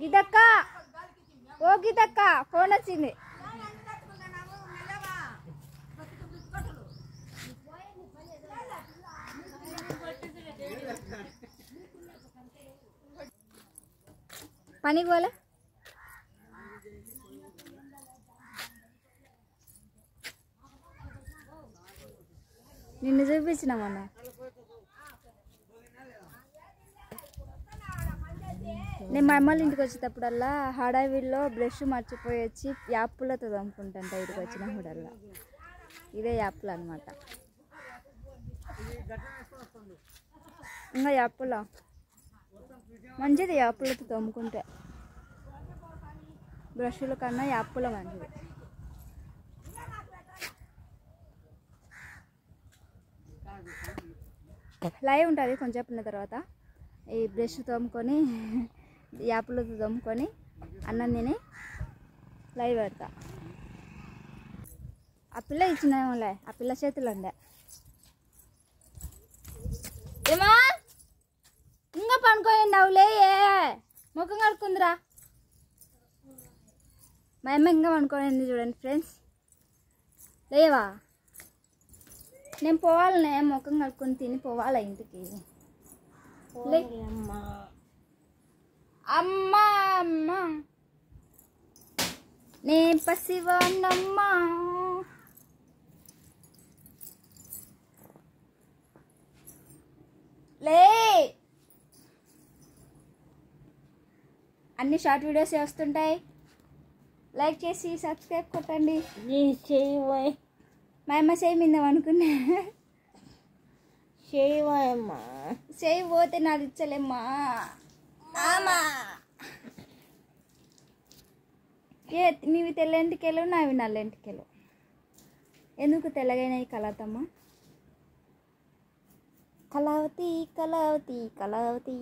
గీతక్క ఓ గీతక్క phone వచ్చింది. పనికి పోలే నిన్ను చూపించిన మొన్న. నేను మా అమ్మాళ్ళ ఇంటికి వచ్చేటప్పుడల్లా హడావిడిలో బ్రష్ మర్చిపోయి వచ్చి యాప్లతో తమ్ముకుంటాంట. ఇంటికి వచ్చినప్పుడల్లా ఇదే యాప్లు అనమాట. ఇంకా యాప్లో మంచిది, యాప్లతో తమ్ముకుంటే బ్రష్ల కన్నా యాప్లో మంచిది. లైవ్ ఉంటుంది కొంచెం ఉన్న తర్వాత ఈ బ్రష్ తోముకొని యాప్లతో తోముకొని అన్నం తిని లైవ్ పెడతా. ఆ పిల్ల ఇచ్చినామోలే, ఆ పిల్ల చేతులు ఉండే. ఏమా ఇంకా పనుకోండి అవులే, ముఖం కడుక్కుందిరా. మా అమ్మ ఇంకా పనుకోండి చూడండి ఫ్రెండ్స్. లేవా నేను పోవాలనే, ముఖం కడుక్కొని తిని పోవాలా ఇంటికి. అమ్మా అమ్మా నే పసివాణమ్మా. లే అన్ని షార్ట్ వీడియోస్ వస్తుంటాయి, లైక్ చేసి సబ్స్క్రైబ్ కొట్టండి. మా అమ్మ చేయమిందాం అనుకున్నా, చేయమ్మా చేయి పోతే నాది ఇచ్చలేమ్మా. మీవి తెల్లంటికెళ్ళు, నావి నల్లంటికెళ్ళు. ఎందుకు తెల్లగైనాయి కళాతమ్మ? కళావతి కళావతి కళావతి.